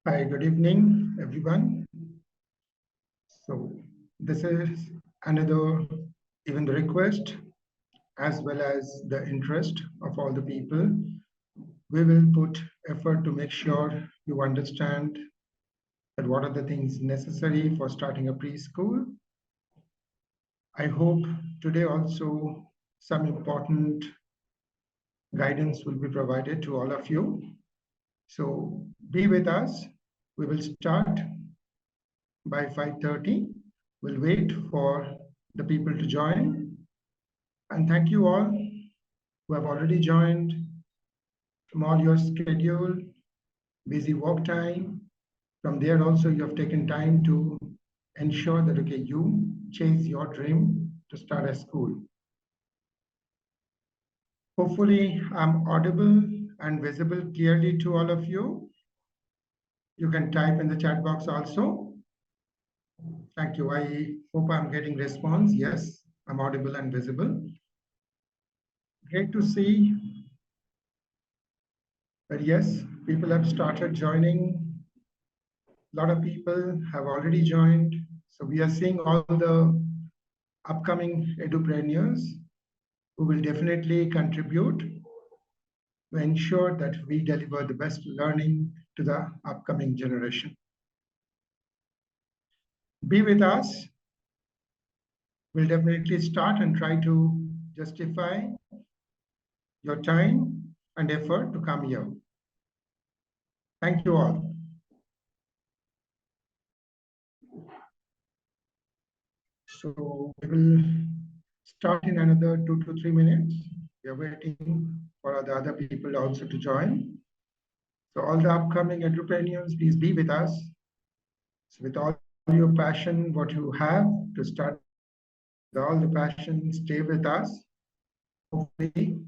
Hi, good evening, everyone. So this is another even the request as well as the interest of all the people. We will put effort to make sure you understand that what are the things necessary for starting a preschool. I hope today also some important guidance will be provided to all of you. So be with us. We will start by 5:30. We'll wait for the people to join. And thank you all who have already joined from all your schedule, busy work time. From there also you have taken time to ensure that, okay, you chase your dream to start a school. Hopefully I'm audible and visible clearly to all of you. You can type in the chat box also. Thank you. I hope I'm getting response. Yes, I'm audible and visible. Great to see that yes, people have started joining. A lot of people have already joined. So we are seeing all the upcoming edupreneurs who will definitely contribute to ensure that we deliver the best learning to the upcoming generation. Be with us. We'll definitely start and try to justify your time and effort to come here. Thank you all. So we will start in another 2 to 3 minutes. We are waiting for the other people also to join. So all the upcoming entrepreneurs, please be with us. So with all your passion, what you have to start, with all the passion, stay with us. Hopefully,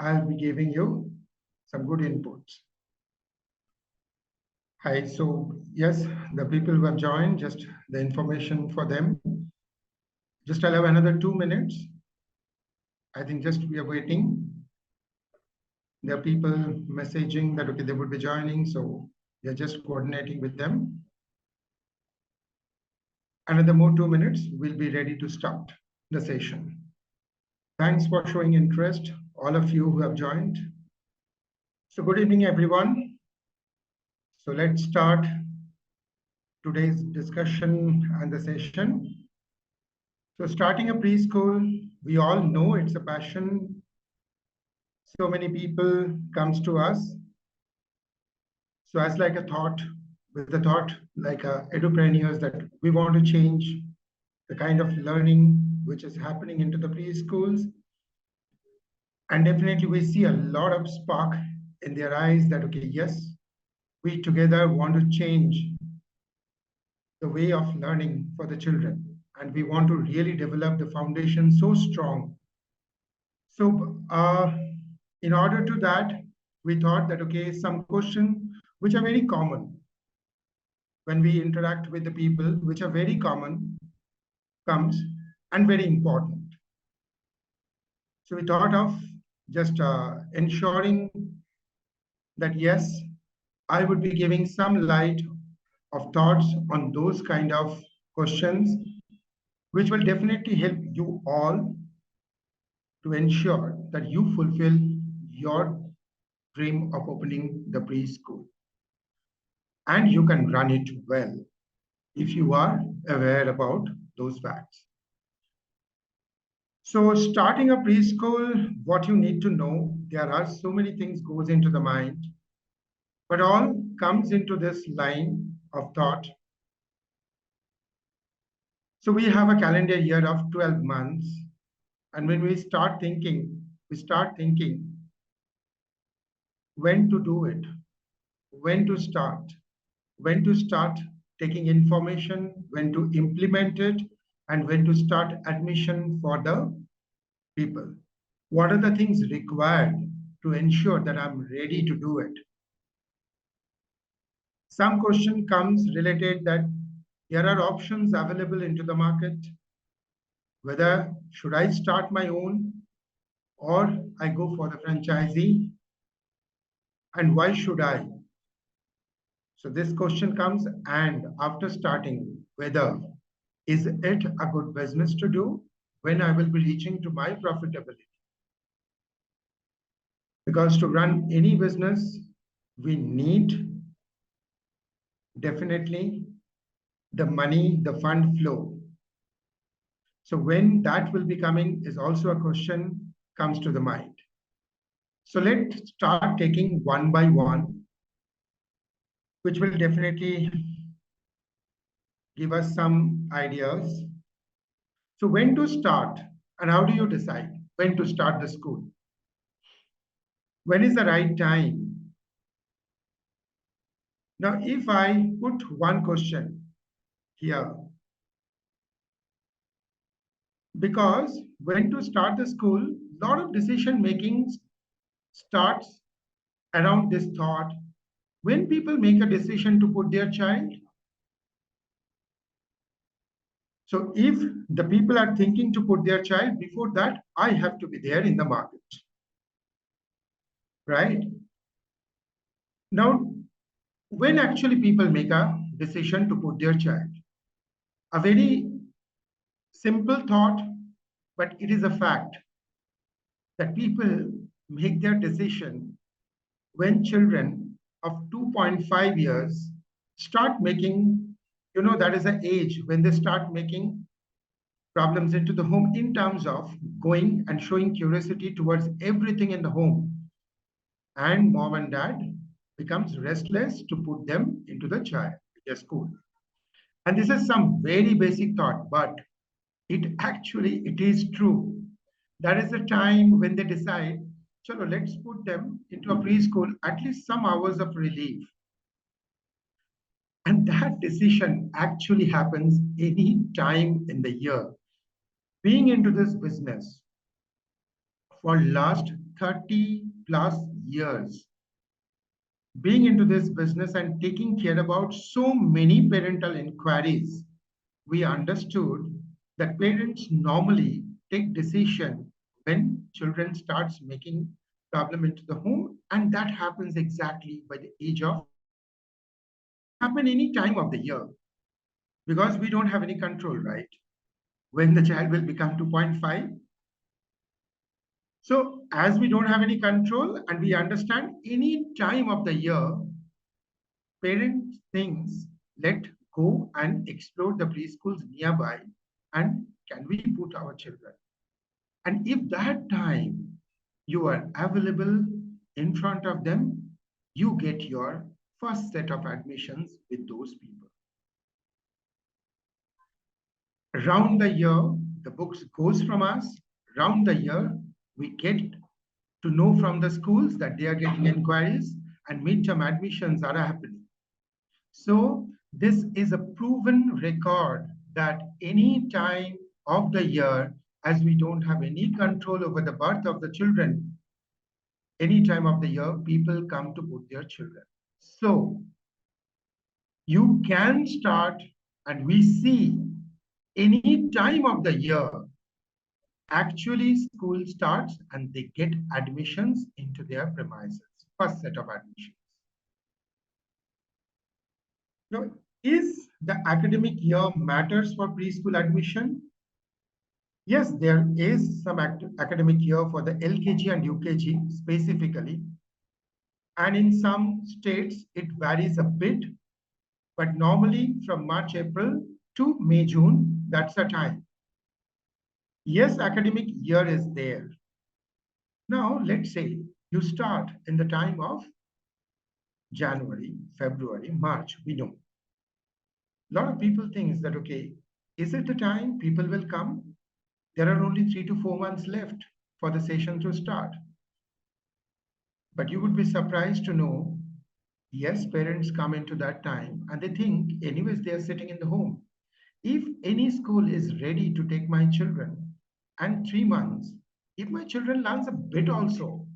I'll be giving you some good inputs. Hi, so yes, the people who have joined, just the information for them. Just I'll have another 2 minutes. I think just we are waiting. There are people messaging that, okay, they would be joining. So we are just coordinating with them. Another more 2 minutes, we'll be ready to start the session. Thanks for showing interest, all of you who have joined. So good evening, everyone. So let's start today's discussion and the session. So starting a preschool, we all know it's a passion. So many people comes to us. So as like a thought, with the thought like edupreneurs that we want to change the kind of learning which is happening into the preschools. And definitely we see a lot of spark in their eyes that, okay, yes, we together want to change the way of learning for the children. And we want to really develop the foundation so strong. So in order to that, we thought that, okay, some questions which are very common when we interact with the people, which are very common, comes and very important. So we thought of just ensuring that, yes, I would be giving some light of thoughts on those kind of questions, which will definitely help you all to ensure that you fulfill your dream of opening the preschool. And you can run it well if you are aware about those facts. So starting a preschool, what you need to know, there are so many things goes into the mind, but all comes into this line of thought. So we have a calendar year of 12 months. And when we start thinking when to do it, when to start taking information, when to implement it, and when to start admission for the people. What are the things required to ensure that I'm ready to do it? Some question comes related that there are options available into the market, whether should I start my own or I go for the franchisee, and why should I? So this question comes, and after starting, whether is it a good business to do when I will be reaching to my profitability? Because to run any business, we need definitely the money, the fund flow. So when that will be coming is also a question comes to the mind. So let's start taking one by one, which will definitely give us some ideas. So when to start and how do you decide when to start the school? When is the right time? Now, if I put one question here, because when to start the school, a lot of decision making starts around this thought. When people make a decision to put their child, so if the people are thinking to put their child, before that, I have to be there in the market, right? Now, when actually people make a decision to put their child, a very simple thought, but it is a fact that people make their decision when children of 2.5 years start making, that is the age when they start making problems into the home in terms of going and showing curiosity towards everything in the home. And mom and dad becomes restless to put them into their school. And this is some very basic thought, but it is true. That is the time when they decide, chalo, let's put them into a preschool, at least some hours of relief. And that decision actually happens any time in the year. Being into this business for last 30 plus years, being into this business and taking care about so many parental inquiries, we understood that parents normally take decision when children starts making problem into the home, and that happens exactly by the age of happen any time of the year, because we don't have any control, right? When the child will become 2.5. So as we don't have any control and we understand any time of the year, parents thinks, let go and explore the preschools nearby, and can we put our children? And if that time you are available in front of them, you get your first set of admissions with those people. Round the year, the books goes from us. Round the year, we get to know from the schools that they are getting inquiries and midterm admissions are happening. So this is a proven record that any time of the year, as we don't have any control over the birth of the children, any time of the year, people come to put their children. So you can start, and we see any time of the year, actually school starts and they get admissions into their premises, first set of admissions. Now, is the academic year matters for preschool admission? Yes, there is some academic year for the LKG and UKG specifically. And in some states, it varies a bit, but normally from March, April to May, June, that's the time. Yes, academic year is there. Now, let's say you start in the time of January, February, March, we know. A lot of people think that, okay, is it the time people will come? There are only 3 to 4 months left for the session to start. But you would be surprised to know, yes, parents come into that time and they think, anyways, they are sitting in the home. If any school is ready to take my children and 3 months, if my children learns a bit also,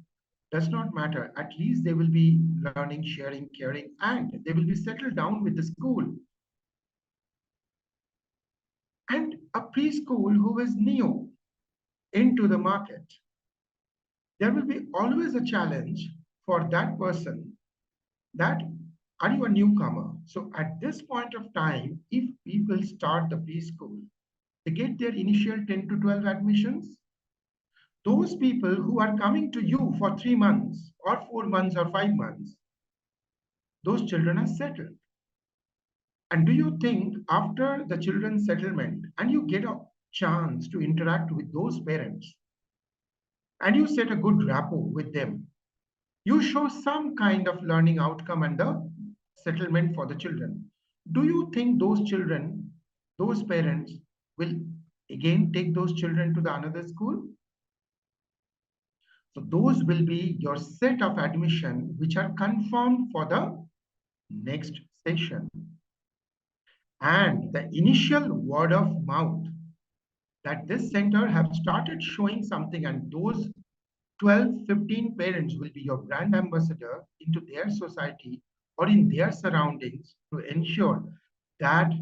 does not matter. At least they will be learning, sharing, caring, and they will be settled down with the school. And a preschool who is new into the market, there will be always a challenge for that person that are you a newcomer? So at this point of time, if people start the preschool, they get their initial 10 to 12 admissions. Those people who are coming to you for 3 months or 4 months or 5 months, those children are settled. And do you think after the children's settlement and you get a chance to interact with those parents and you set a good rapport with them, you show some kind of learning outcome and the settlement for the children. Do you think those children, those parents will again take those children to the another school? So those will be your set of admission which are confirmed for the next session. And the initial word of mouth that this center have started showing something, and those 12, 15 parents will be your brand ambassador into their society or in their surroundings to ensure that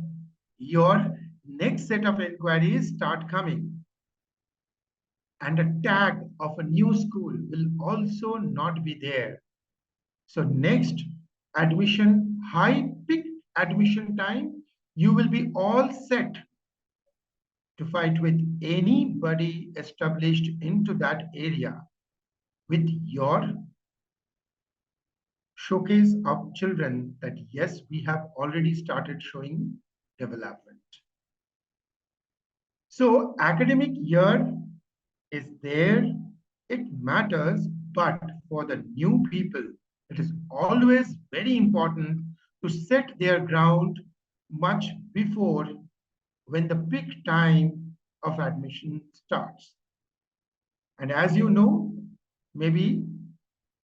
your next set of inquiries start coming. And a tag of a new school will also not be there. So next admission, high peak admission time, you will be all set to fight with anybody established into that area with your showcase of children that yes, we have already started showing development. So academic year is there, it matters, but for the new people, it is always very important to set their ground much before when the peak time of admission starts. And as you know, maybe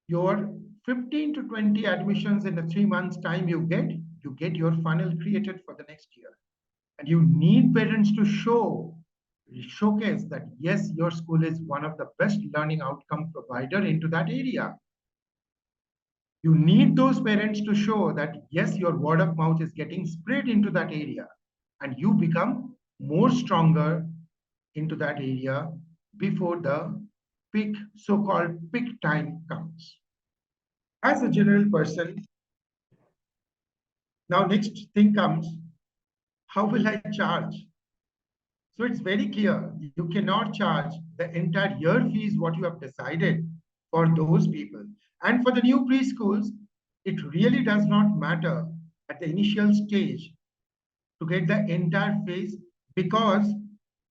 your 15 to 20 admissions in the 3 months time you get your funnel created for the next year. And you need parents to showcase that yes, your school is one of the best learning outcome provider into that area. You need those parents to show that yes, your word of mouth is getting spread into that area and you become more stronger into that area before the peak, so-called peak time comes. As a general person, now next thing comes, how will I charge? So it's very clear, you cannot charge the entire year fees what you have decided for those people. And for the new preschools, it really does not matter at the initial stage to get the entire fees, because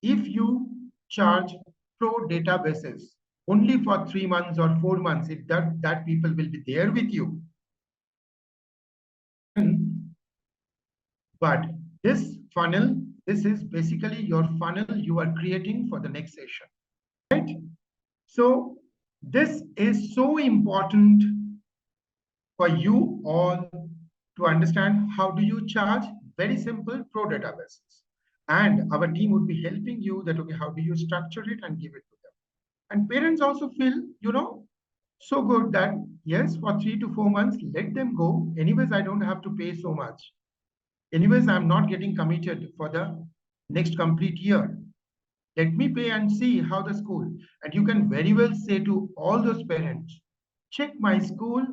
if you charge pro databases only for 3 months or 4 months, if that people will be there with you. But this funnel, this is basically your funnel you are creating for the next session, right? So this is so important for you all to understand. How do you charge? Very simple, pro databases. And our team would be helping you that, okay, how do you structure it and give it to them? And parents also feel, so good that, yes, for 3 to 4 months, let them go. Anyways, I don't have to pay so much. Anyways, I'm not getting committed for the next complete year. Let me pay and see how the school. And you can very well say to all those parents, check my school,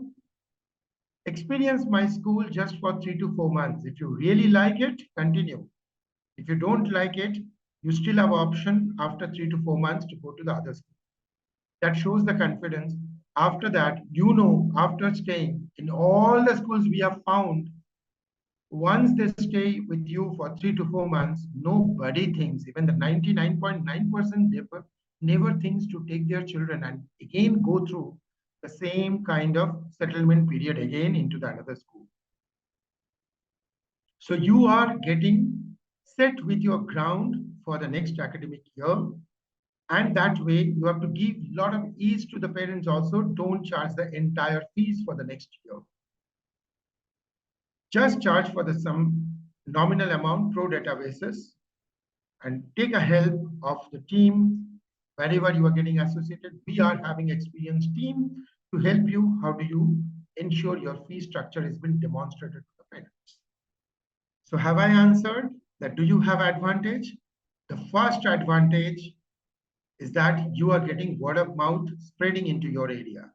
experience my school just for 3 to 4 months. If you really like it, continue. If you don't like it, you still have option after 3 to 4 months to go to the other school. That shows the confidence. After that, after staying in all the schools we have found, once they stay with you for 3 to 4 months, nobody thinks, even the 99.9% never thinks to take their children and again go through the same kind of settlement period again into the another school. So you are getting set with your ground for the next academic year. And that way you have to give a lot of ease to the parents also. Don't charge the entire fees for the next year. Just charge for some nominal amount pro databases and take a help of the team wherever you are getting associated. We are having experienced team to help you. How do you ensure your fee structure has been demonstrated to the parents? So have I answered that? Do you have advantage? The first advantage is that you are getting word of mouth spreading into your area.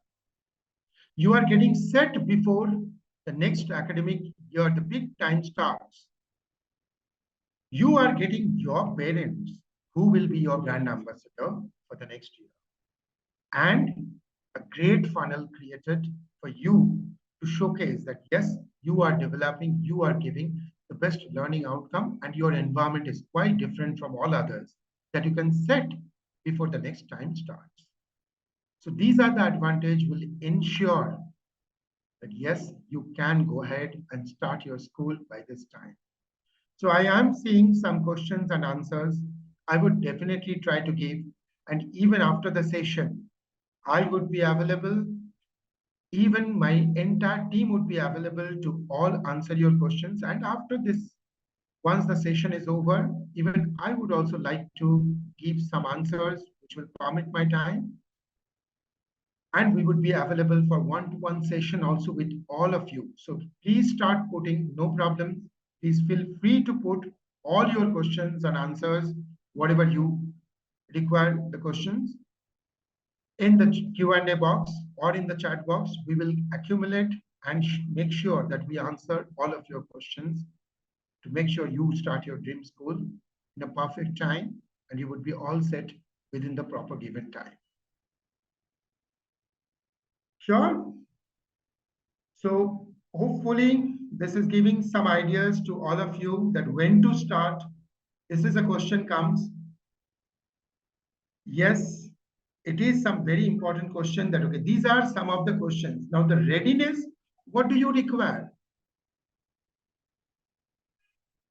You are getting set before the next academic year, the big time starts, you are getting your parents who will be your brand ambassador for the next year, and a great funnel created for you to showcase that yes, you are developing, you are giving the best learning outcome, and your environment is quite different from all others that you can set before the next time starts. So these are the advantage will ensure that yes, you can go ahead and start your school by this time. So I am seeing some questions and answers. I would definitely try to give, and even after the session, I would be available. Even my entire team would be available to all answer your questions. And after this, once the session is over, even I would also like to give some answers which will permit my time. And we would be available for one-to-one session also with all of you. So please start putting, no problem. Please feel free to put all your questions and answers, whatever you require the questions in the Q&A box or in the chat box. We will accumulate and make sure that we answer all of your questions to make sure you start your dream school in a perfect time, and you would be all set within the proper given time. Sure. So hopefully this is giving some ideas to all of you that when to start. This is a question comes. Yes, it is some very important question that, okay, these are some of the questions. Now the readiness, what do you require?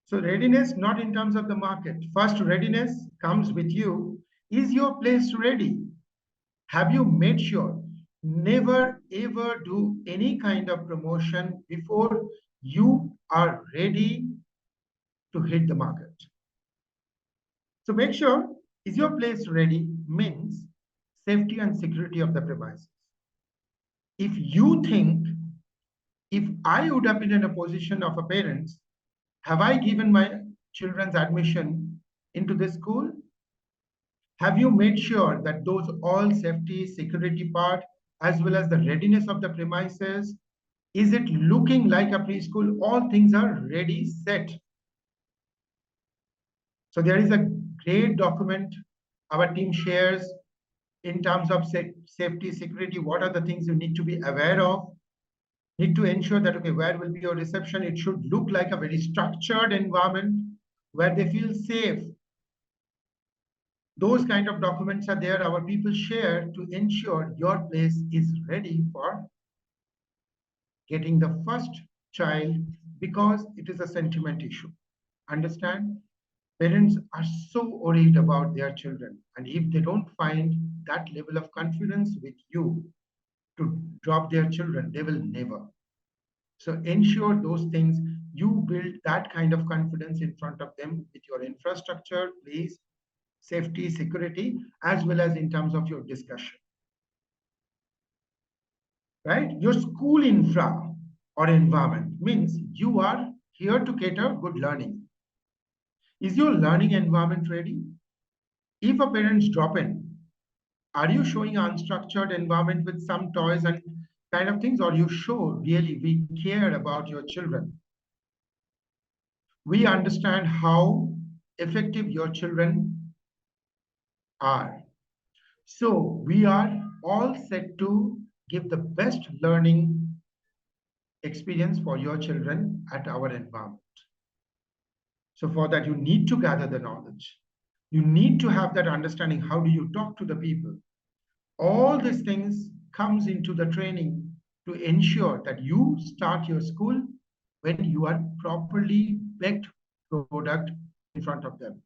So readiness, not in terms of the market. First, readiness comes with you. Is your place ready? Have you made sure? Never ever do any kind of promotion before you are ready to hit the market. So make sure, is your place ready? Means safety and security of the premises. If you think, if I would have been in a position of a parent, have I given my children's admission into this school? Have you made sure that those all safety, security part, as well as the readiness of the premises, is it looking like a preschool? All things are ready, set. So there is a great document our team shares in terms of safety, security. What are the things you need to be aware of? Need to ensure that, okay, where will be your reception? It should look like a very structured environment where they feel safe. Those kind of documents are there. Our people share to ensure your place is ready for getting the first child, because it is a sentiment issue. Understand? Parents are so worried about their children. And if they don't find that level of confidence with you to drop their children, they will never. So ensure those things, you build that kind of confidence in front of them with your infrastructure, please, safety, security, as well as in terms of your discussion. Right? Your school infra or environment means you are here to cater good learning. Is your learning environment ready? If a parents drop in, are you showing an unstructured environment with some toys and kind of things, or you show really we care about your children? We understand how effective your children are. So we are all set to give the best learning experience for your children at our environment. So for that, you need to gather the knowledge. You need to have that understanding. How do you talk to the people? All these things comes into the training to ensure that you start your school when you are properly baked product in front of them.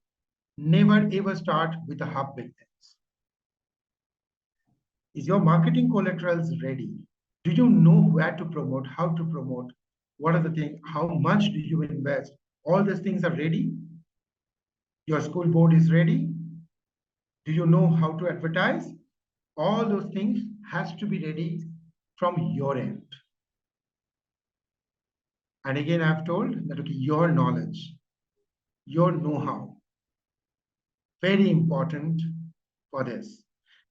Never ever start with the half-baked things. Is your marketing collaterals ready? Do you know where to promote, how to promote? What are the things? How much do you invest? All these things are ready. Your school board is ready. Do you know how to advertise? All those things has to be ready from your end. And again, I've told that, okay, your knowledge, your know-how, very important for this,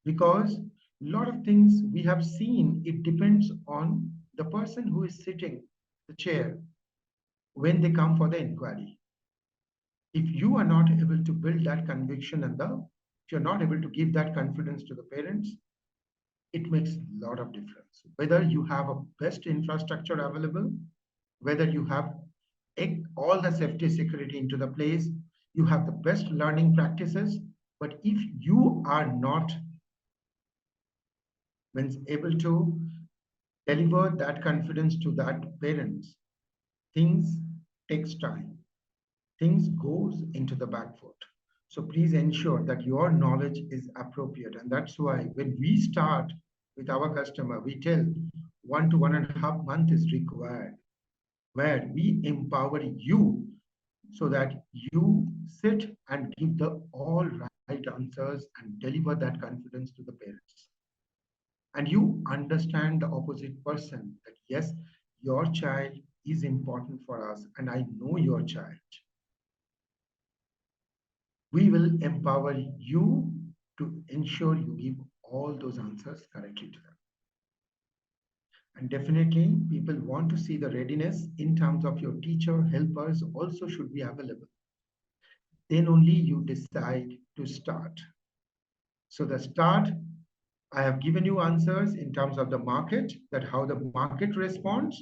because a lot of things we have seen, it depends on the person who is sitting the chair when they come for the inquiry. If you are not able to build that conviction and if you're not able to give that confidence to the parents, it makes a lot of difference. Whether you have a best infrastructure available, whether you have all the safety security into the place, you have the best learning practices, but if you are not able to deliver that confidence to that parents, things takes time. Things goes into the back foot. So please ensure that your knowledge is appropriate. And that's why when we start with our customer, we tell 1 to 1.5 months is required, where we empower you so that you sit and give the all right answers and deliver that confidence to the parents. And you understand the opposite person that yes, your child is important for us, and I know your child. We will empower you to ensure you give all those answers correctly to them. And definitely, people want to see the readiness in terms of your teacher, helpers also should be available. Then only you decide to start. So the start, I have given you answers in terms of the market, that how the market responds.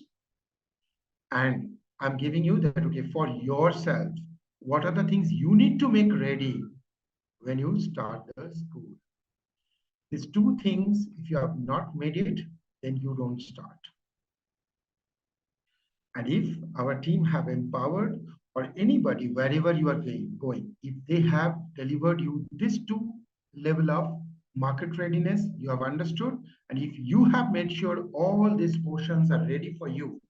And I'm giving you that, okay, for yourself, what are the things you need to make ready when you start the school? These two things, if you have not made it, then you don't start. And if our team have empowered or anybody, wherever you are going, if they have delivered you this two level of market readiness, you have understood. And if you have made sure all these portions are ready for you,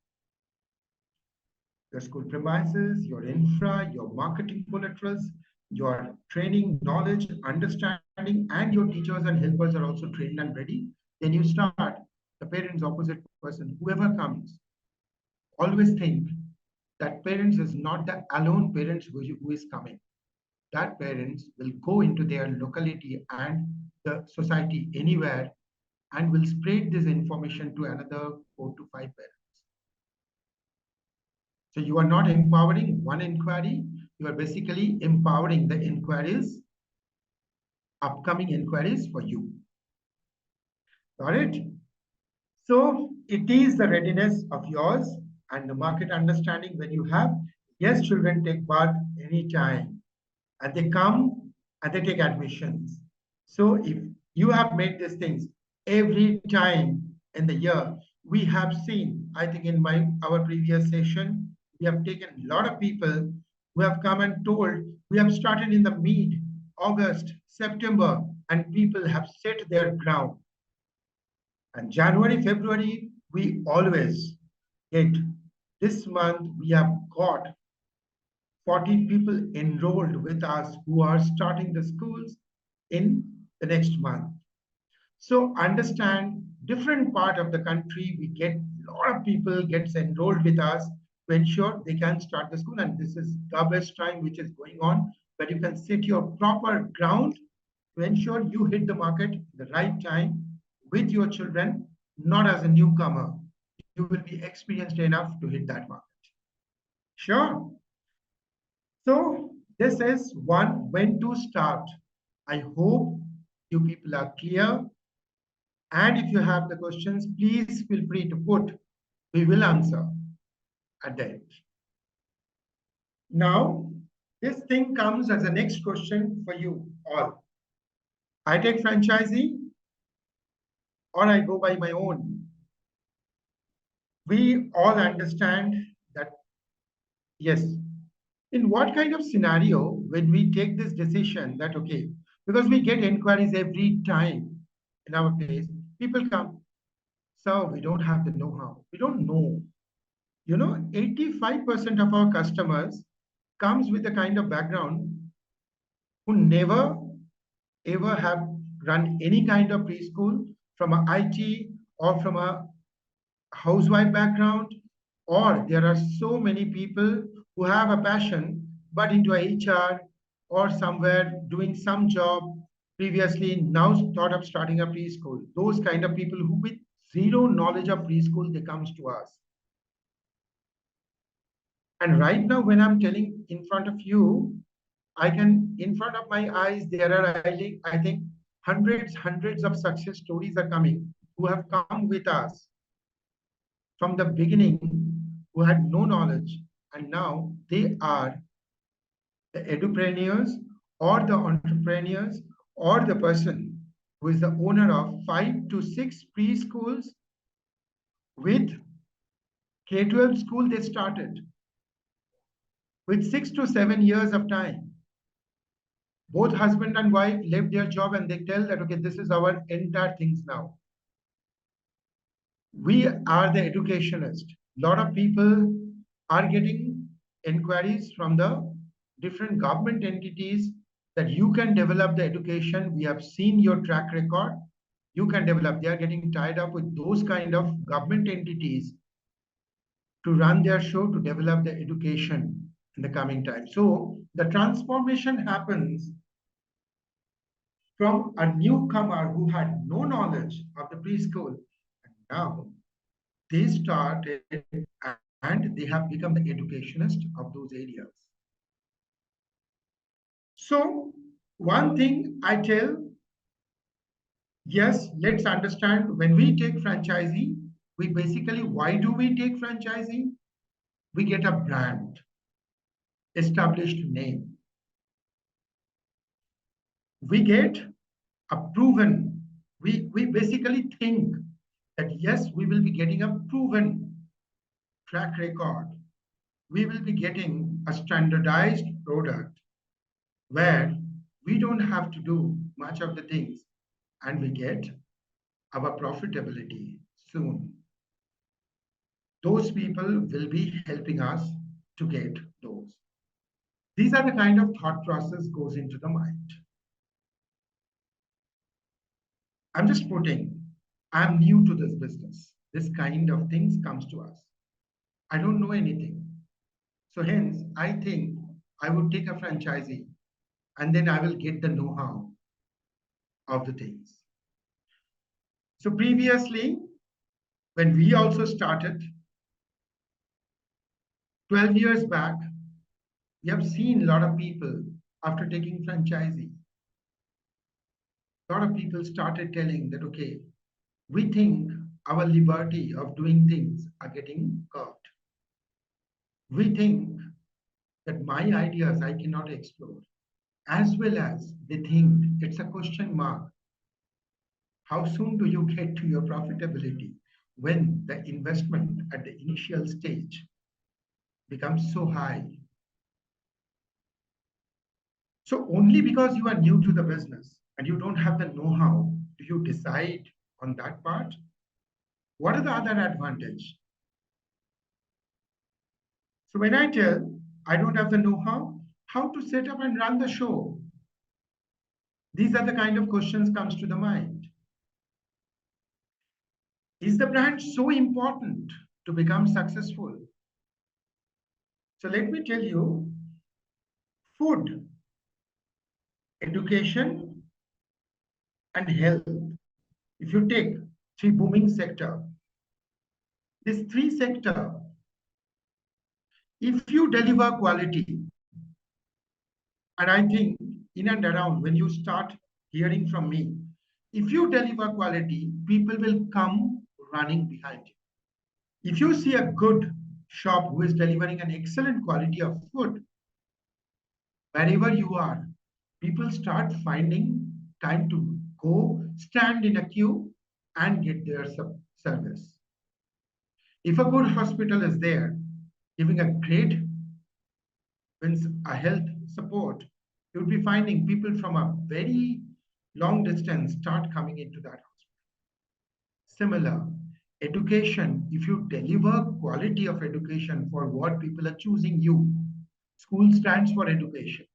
your school premises, your infra, your marketing collaterals, your training, knowledge, understanding, and your teachers and helpers are also trained and ready, then you start. The parents, opposite person, whoever comes, always think that parents is not the alone parents who is coming. That parents will go into their locality and the society anywhere and will spread this information to another 4 to 5 parents. So you are not empowering one inquiry, you are basically empowering the inquiries, upcoming inquiries for you. Got it? So it is the readiness of yours and the market understanding when you have, yes, children take part anytime and they come and they take admissions. So if you have made these things every time in the year, we have seen, I think in our previous session, we have taken a lot of people who have come and told, we have started in the mid August, September, and people have set their ground. And January, February, we always get, this month we have got 40 people enrolled with us who are starting the schools in the next month. So understand, different part of the country, we get a lot of people gets enrolled with us to ensure they can start the school. And this is the best time which is going on, where you can set your proper ground to ensure you hit the market the right time with your children, not as a newcomer. You will be experienced enough to hit that market. Sure. So this is one, when to start. I hope you people are clear. And if you have the questions, please feel free to put. We will answer at the end. Now, this thing comes as a next question for you all. I take franchisee or I go by my own? We all understand that, yes, in what kind of scenario when we take this decision that, okay, because we get inquiries every time in our place, people come, so we don't have the know-how, we don't know. 85% of our customers comes with a kind of background who never ever have run any kind of preschool from a IT or from a housewife background, or there are so many people who have a passion but into HR or somewhere doing some job previously, now thought of starting a preschool. Those kind of people who with zero knowledge of preschool, they comes to us. And right now, when I'm telling in front of you, I can, in front of my eyes, there are, I think, hundreds of success stories are coming who have come with us from the beginning, who had no knowledge, and now they are the edupreneurs or the entrepreneurs or the person who is the owner of 5 to 6 preschools with K-12 school they started with 6 to 7 years of time. Both husband and wife left their job and they tell that, okay, this is our entire things now. We are the educationists. A lot of people are getting inquiries from the different government entities that you can develop the education. We have seen your track record. You can develop. They are getting tied up with those kind of government entities to run their show to develop the education in the coming time. So the transformation happens from a newcomer who had no knowledge of the preschool. And now they started and they have become the educationist of those areas. So one thing I tell, yes, let's understand when we take franchisee, we basically, why do we take franchisee? We get a brand, established name. We get a proven, we basically think that yes, we will be getting a proven track record. We will be getting a standardized product where we don't have to do much of the things and we get our profitability soon. Those people will be helping us to get those. These are the kind of thought process goes into the mind. I'm just putting, I'm new to this business. This kind of things comes to us. I don't know anything. So hence, I think I would take a franchisee and then I will get the know-how of the things. So previously, when we also started, 12 years back, we have seen a lot of people after taking franchisee. A lot of people started telling that, okay, we think our liberty of doing things are getting curbed. We think that my ideas I cannot explore, as well as they think it's a question mark. How soon do you get to your profitability when the investment at the initial stage becomes so high? So only because you are new to the business and you don't have the know-how, do you decide on that part? What are the other advantage? So when I tell I don't have the know-how, how to set up and run the show? These are the kind of questions comes to the mind. Is the brand so important to become successful? So let me tell you, food, education, and health. If you take three booming sector, this three sector, if you deliver quality, and I think in and around when you start hearing from me, if you deliver quality, people will come running behind you. If you see a good shop who is delivering an excellent quality of food, wherever you are, people start finding time to go stand in a queue and get their service. If a good hospital is there, giving a great means a health support, you'll be finding people from a very long distance start coming into that hospital. Similar, education, if you deliver quality of education for what people are choosing you, school stands for education.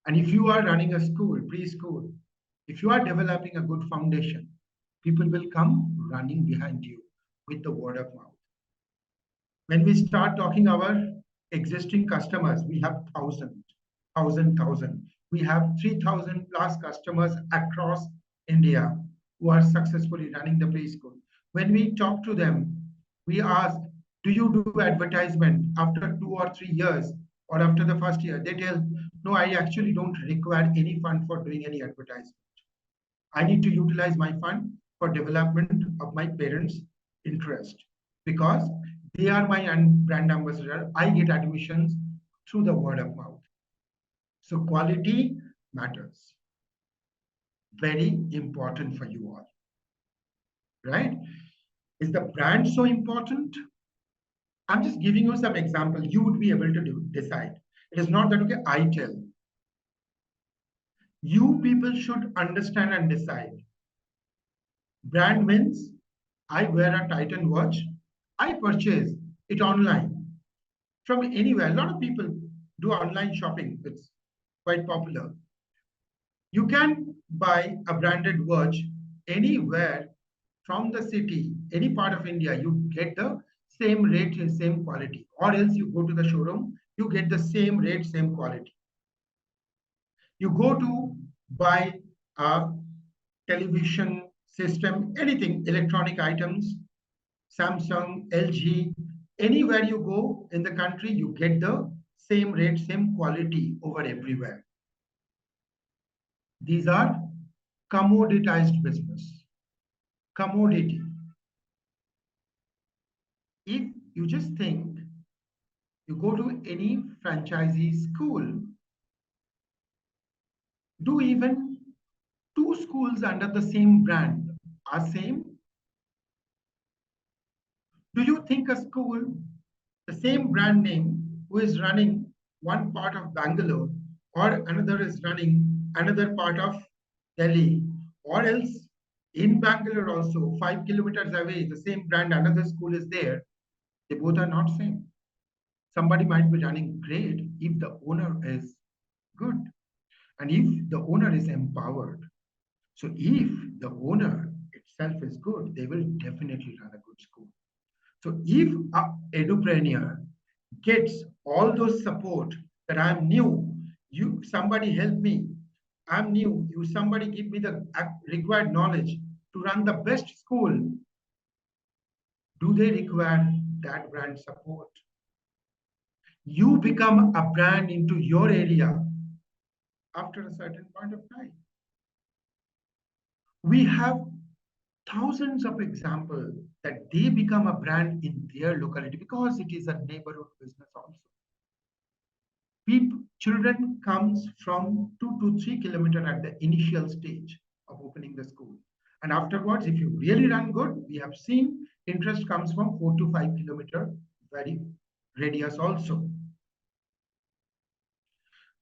And if you are running a school, preschool, if you are developing a good foundation, people will come running behind you with the word of mouth. When we start talking our existing customers, we have thousand. We have 3,000 plus customers across India who are successfully running the preschool. When we talk to them, we ask, Do you do advertisement after 2 or 3 years or after the first year? They tell, no, I actually don't require any fund for doing any advertisement. I need to utilize my fund for development of my parents' interest because they are my brand ambassador. I get admissions through the word of mouth. So quality matters. Very important for you all, right? Is the brand so important? I'm just giving you some example. You would be able to decide. It is not that, okay, I tell. You people should understand and decide. Brand means I wear a Titan watch. I purchase it online from anywhere. A lot of people do online shopping. It's quite popular. You can buy a branded watch anywhere from the city, any part of India. You get the same rate and same quality. Or else you go to the showroom, you get the same rate, same quality. You go to buy a television system, anything, electronic items, Samsung, LG, anywhere you go in the country, you get the same rate, same quality over everywhere. These are commoditized business. Commodity. If you just think, you go to any franchisee school, do even two schools under the same brand are same? Do you think a school, the same brand name, who is running one part of Bangalore or another is running another part of Delhi, or else in Bangalore also 5 kilometers away, the same brand, another school is there, they both are not same. Somebody might be running great if the owner is good and if the owner is empowered. So if the owner itself is good, they will definitely run a good school. So if a edupreneur gets all those support that I'm new, you somebody help me, I'm new, you somebody give me the required knowledge to run the best school, do they require that brand support? You become a brand into your area after a certain point of time. We have thousands of examples that they become a brand in their locality because it is a neighborhood business also. Children comes from 2 to 3 kilometers at the initial stage of opening the school. And afterwards, if you really run good, we have seen interest comes from 4 to 5 kilometers very radius also.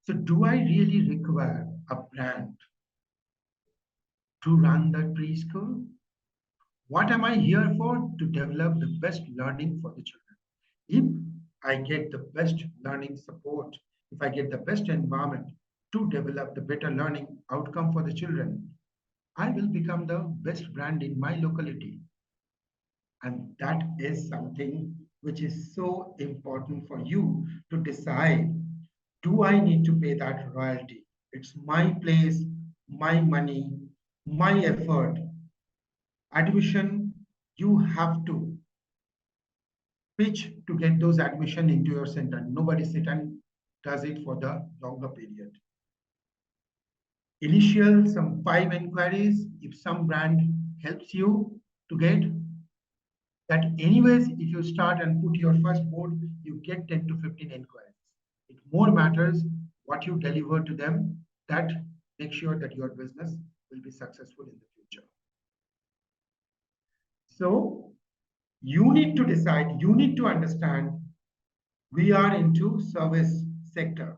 So do I really require a brand to run that preschool? What am I here for? To develop the best learning for the children. If I get the best learning support, if I get the best environment to develop the better learning outcome for the children, I will become the best brand in my locality. And that is something which is so important for you to decide. Do I need to pay that royalty? It's my place, my money, my effort. Admission, you have to pitch to get those admission into your center. Nobody sit and does it for the longer period. Initial, some 5 inquiries. If some brand helps you to get that, anyways, if you start and put your first board, you get 10 to 15 inquiries. It more matters what you deliver to them, that make sure that your business will be successful in the future. So you need to decide, you need to understand, we are into service sector.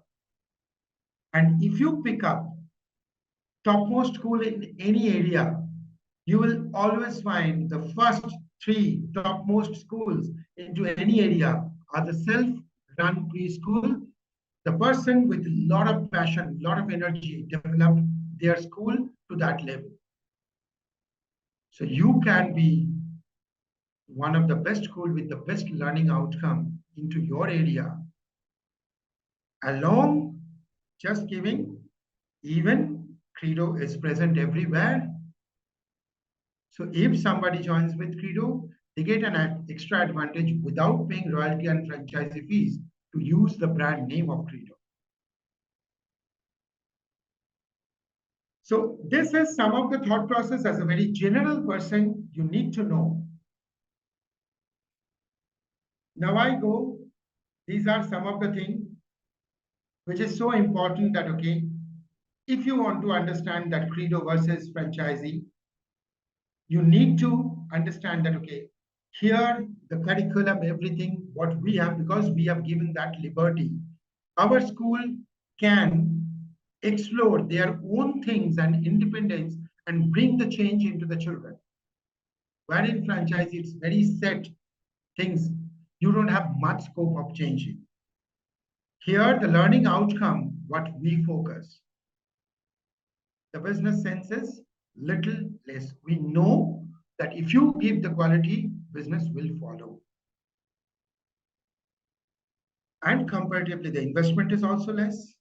And if you pick up topmost school in any area, you will always find the first 3 topmost schools into any area are the self-run preschool. The person with a lot of passion, lot of energy developed their school to that level. So you can be one of the best school with the best learning outcome into your area. Along just giving, even Credo is present everywhere. So if somebody joins with Credo, they get an extra advantage without paying royalty and franchisee fees to use the brand name of Credo. So this is some of the thought process as a very general person you need to know. Now I go, these are some of the things which is so important that, okay, if you want to understand that Credo versus franchisee, you need to understand that, okay, here the curriculum, everything, what we have, because we have given that liberty, our school can explore their own things and independence and bring the change into the children. Where in franchise, it's very set things. You don't have much scope of changing. Here, the learning outcome, what we focus. The business sense is little less. We know that if you give the quality, business will follow. And comparatively, the investment is also less.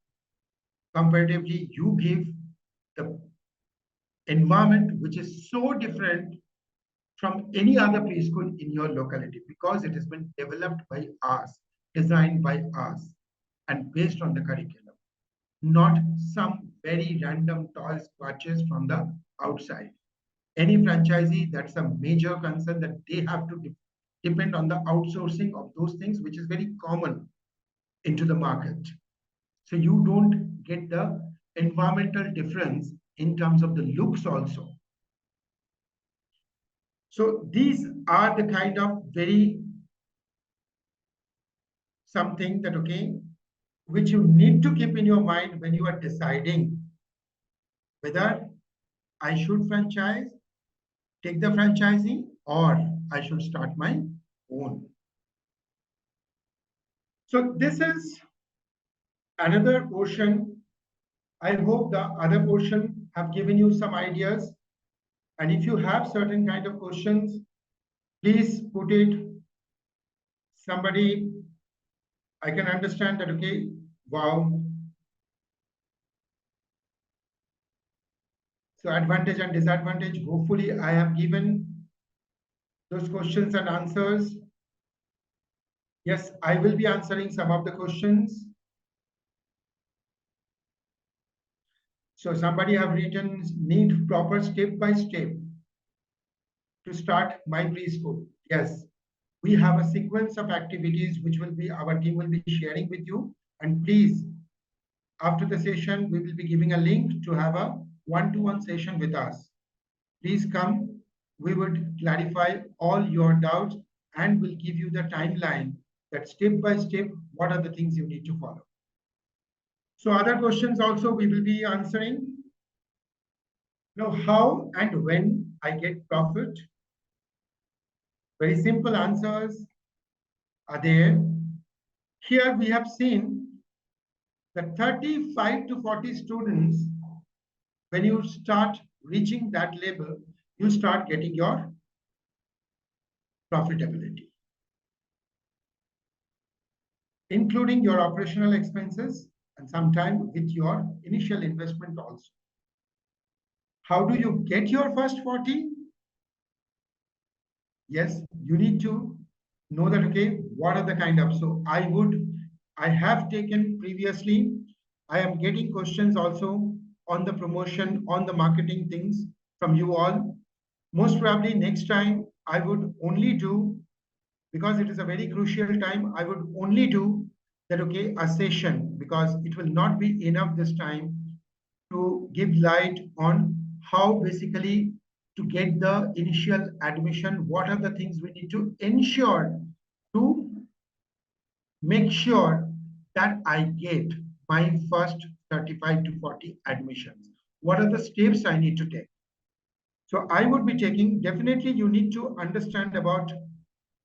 Comparatively, you give the environment which is so different from any other preschool in your locality because it has been developed by us, designed by us, and based on the curriculum, not some very random toys purchased from the outside. Any franchisee, that's a major concern that they have to depend on the outsourcing of those things, which is very common into the market. So you don't get the environmental difference in terms of the looks also. So these are the kind of very something that, okay, which you need to keep in your mind when you are deciding whether I should franchise, take the franchising, or I should start my own. So this is another portion. I hope the other portion have given you some ideas. And if you have certain kind of questions, please put it. Somebody, I can understand that, okay, wow. So advantage and disadvantage, hopefully I have given those questions and answers. Yes, I will be answering some of the questions. So somebody have written, need proper step by step to start my preschool. Yes, we have a sequence of activities which will be our team will be sharing with you. And please, after the session, we will be giving a link to have a one-to-one session with us. Please come. We would clarify all your doubts and will give you the timeline that step by step, what are the things you need to follow. So other questions also we will be answering. Now, how and when I get profit? Very simple answers are there. Here we have seen that 35 to 40 students, when you start reaching that level, you start getting your profitability, including your operational expenses and sometimes with your initial investment also. How do you get your first 40? Yes, you need to know that, okay, what are the kind of, so I have taken previously, I am getting questions also on the promotion, on the marketing things from you all. Most probably next time I would only do, because it is a very crucial time, I would only do that, okay, a session, because it will not be enough this time to give light on how basically to get the initial admission, what are the things we need to ensure to make sure that I get my first 35 to 40 admissions. What are the steps I need to take? So I would be taking, definitely you need to understand about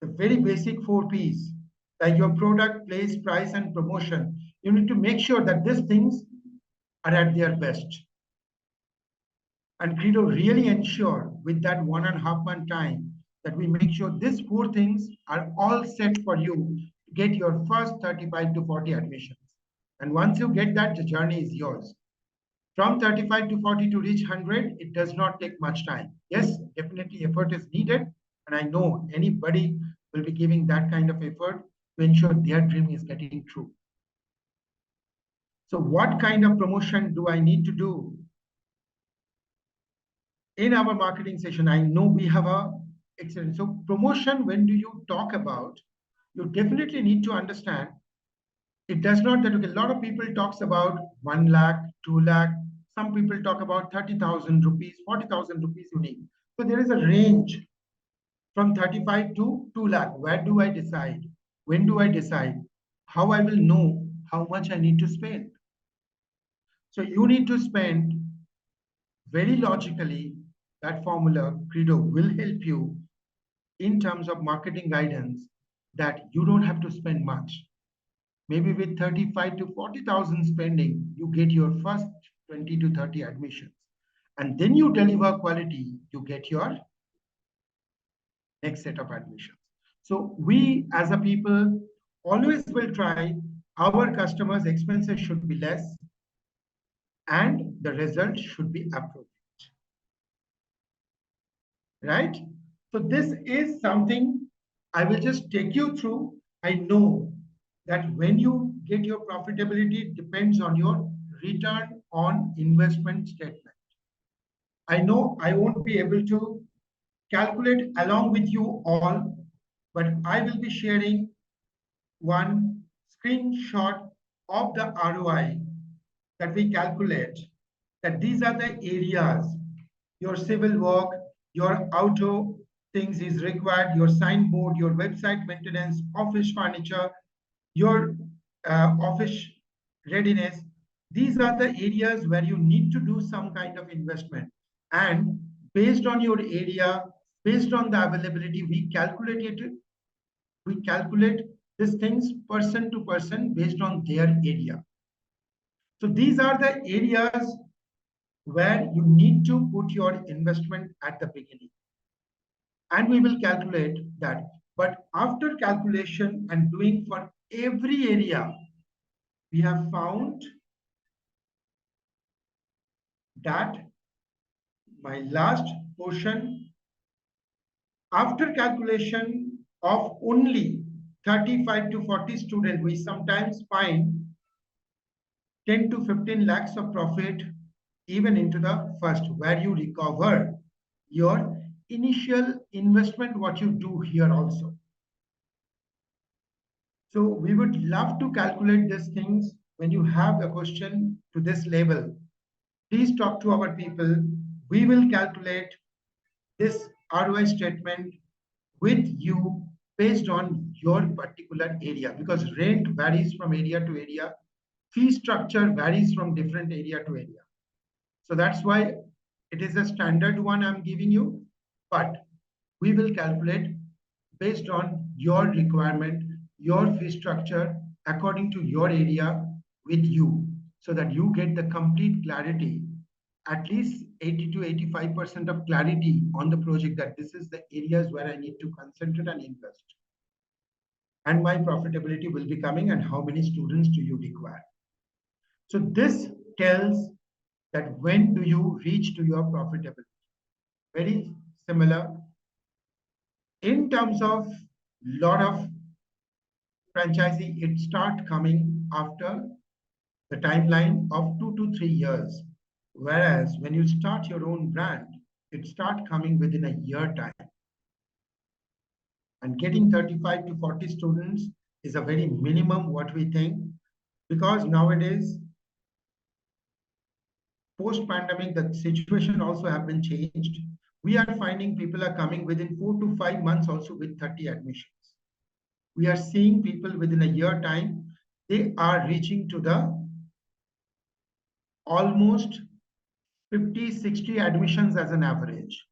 the very basic 4 Ps, like your product, place, price, and promotion. You need to make sure that these things are at their best. And Credo really ensure with that 1.5 month time that we make sure these 4 things are all set for you to get your first 35 to 40 admissions. And once you get that, the journey is yours. From 35 to 40 to reach 100, it does not take much time. Yes, definitely effort is needed, And I know anybody will be giving that kind of effort to ensure their dream is getting true. So what kind of promotion do I need to do? In our marketing session, I know we have a excellent. So promotion, when do you talk about, you definitely need to understand it does not that okay, a lot of people talks about 1 lakh, 2 lakh. Some people talk about 30,000 rupees, 40,000 rupees unique. So there is a range from 35 to 2 lakh. Where do I decide? When do I decide? How I will know how much I need to spend? So you need to spend very logically. That formula, Credo, will help you in terms of marketing guidance that you don't have to spend much. Maybe with 35 to 40,000 spending, you get your first 20 to 30 admissions. And then you deliver quality, you get your next set of admissions. So we as a people always will try our customers' expenses should be less and the result should be appropriate. Right? So this is something I will just take you through. I know that when you get your profitability, it depends on your return on investment statement. I know I won't be able to calculate along with you all, but I will be sharing one screenshot of the ROI that we calculate, that these are the areas your civil work, your auto things is required, your signboard, your website maintenance, office furniture, your office readiness. These are the areas where you need to do some kind of investment. And based on your area, based on the availability, we calculate these things person to person based on their area. So these are the areas where you need to put your investment at the beginning. And we will calculate that. But after calculation and doing for every area, we have found that my last portion, after calculation of only 35 to 40 students, we sometimes find 10 to 15 lakhs of profit even into the first, where you recover your initial investment, what you do here also. So we would love to calculate these things. When you have a question to this level, please talk to our people. We will calculate this ROI statement with you based on your particular area, because rent varies from area to area. Fee structure varies from different area to area. So that's why it is a standard one I'm giving you, but we will calculate based on your requirement, your fee structure, according to your area with you, so that you get the complete clarity, at least 80 to 85% of clarity on the project, that this is the areas where I need to concentrate and invest. And my profitability will be coming and how many students do you require. So this tells that when do you reach to your profitability. Very similar in terms of lot of franchisee, it start coming after the timeline of 2 to 3 years. Whereas when you start your own brand, it start coming within a year time. And getting 35 to 40 students is a very minimum what we think, because nowadays, post-pandemic, the situation also have been changed. We are finding people are coming within 4 to 5 months also with 30 admissions. We are seeing people within a year time, they are reaching to the almost 50, 60 admissions as an average.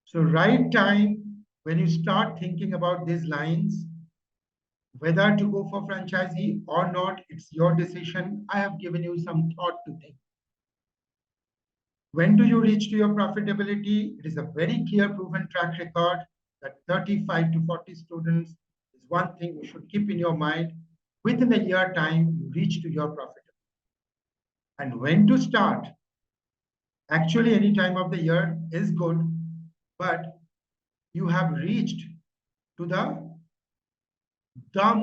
So right time, when you start thinking about these lines, whether to go for franchisee or not, it's your decision. I have given you some thought to think. When do you reach to your profitability? It is a very clear proven track record that 35 to 40 students is one thing you should keep in your mind. Within a year time, you reach to your profitability. And when to start? Actually, any time of the year is good, but you have reached to the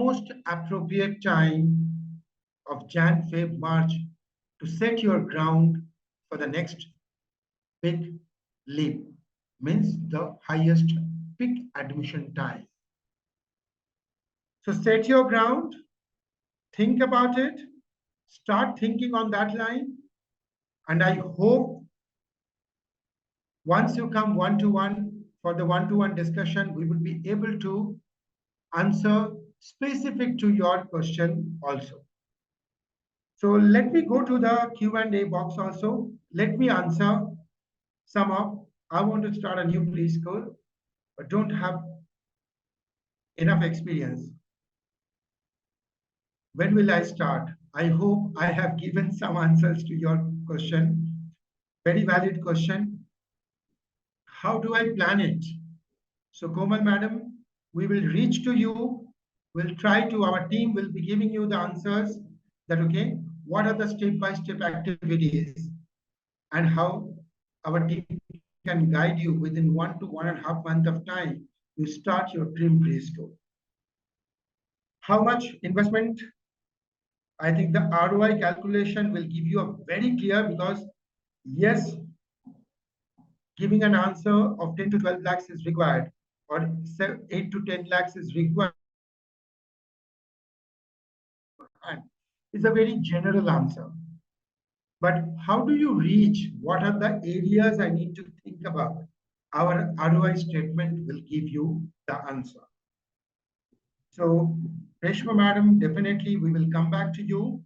most appropriate time of Jan, Feb, March to set your ground for the next big leap, means the highest peak admission time. So set your ground, think about it, start thinking on that line, and I hope once you come one-to-one for the one-to-one discussion, we will be able to answer specific to your question also. So let me go to the Q&A box also. Let me answer some of, I want to start a new preschool, but don't have enough experience. When will I start? I hope I have given some answers to your question. Very valid question. How do I plan it? So Komal madam, we will reach to you. We'll try to, our team will be giving you the answers that, okay, what are the step-by-step activities and how our team can guide you within 1 to 1.5 months of time to start your dream preschool. How much investment? I think the ROI calculation will give you a very clear, because yes, giving an answer of 10 to 12 lakhs is required, or 8 to 10 lakhs is required. And it's a very general answer. But how do you reach? What are the areas I need to think about? Our ROI statement will give you the answer. So, Reshma madam, definitely we will come back to you.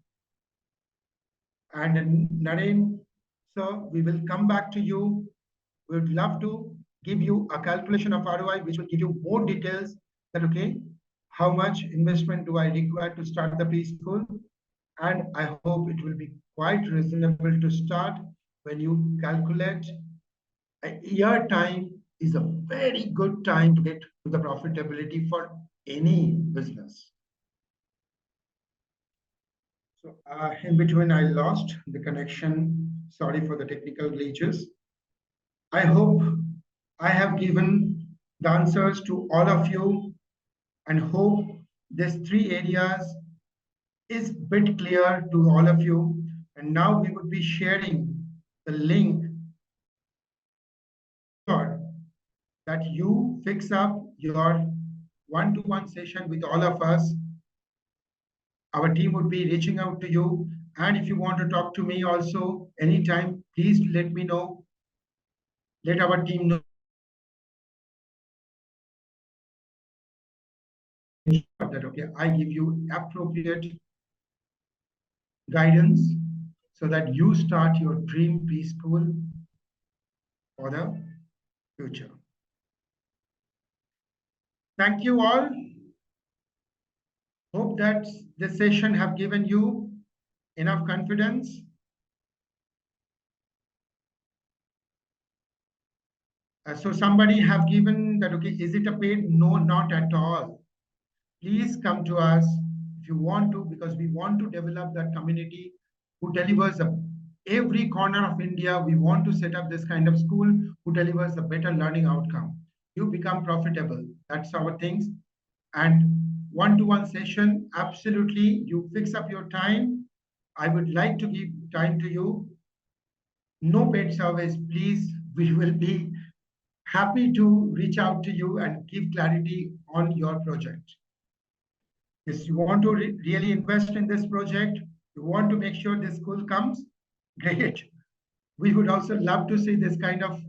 And Naren, sir, we will come back to you. We would love to give you a calculation of ROI, which will give you more details that, okay, how much investment do I require to start the preschool? And I hope it will be quite reasonable to start. When you calculate a year time is a very good time to get to the profitability for any business. So in between, I lost the connection. Sorry for the technical glitches. I hope I have given the answers to all of you, and hope these 3 areas is bit clear to all of you. And now we would be sharing the link that you fix up your one-to-one session with all of us. Our team would be reaching out to you. And if you want to talk to me also anytime, please let me know. Let our team know that, okay, I give you appropriate guidance so that you start your dream preschool for the future. Thank you all. Hope that this session have given you enough confidence. So somebody have given that, okay, is it a paid? No, not at all. Please come to us if you want to, because we want to develop that community who delivers every corner of India. We want to set up this kind of school who delivers a better learning outcome. You become profitable. That's our things. And one-to-one session, absolutely, you fix up your time. I would like to give time to you. No paid service, please. We will be happy to reach out to you and give clarity on your project. If you want to really invest in this project, you want to make sure this school comes, great. We would also love to see this kind of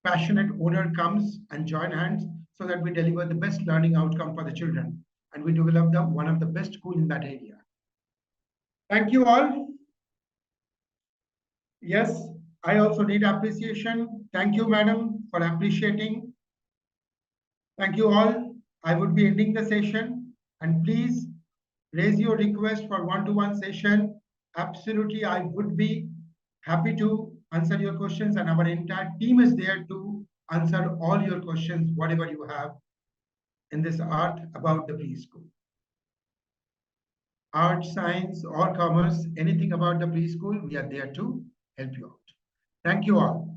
passionate owner comes and join hands so that we deliver the best learning outcome for the children. And we develop one of the best school in that area. Thank you all. Yes, I also need appreciation. Thank you, madam, for appreciating. Thank you all. I would be ending the session, and please raise your request for one-to-one session. Absolutely, I would be happy to answer your questions, and our entire team is there to answer all your questions, whatever you have in this art about the preschool. Art, science, or commerce, anything about the preschool, we are there to help you out. Thank you all.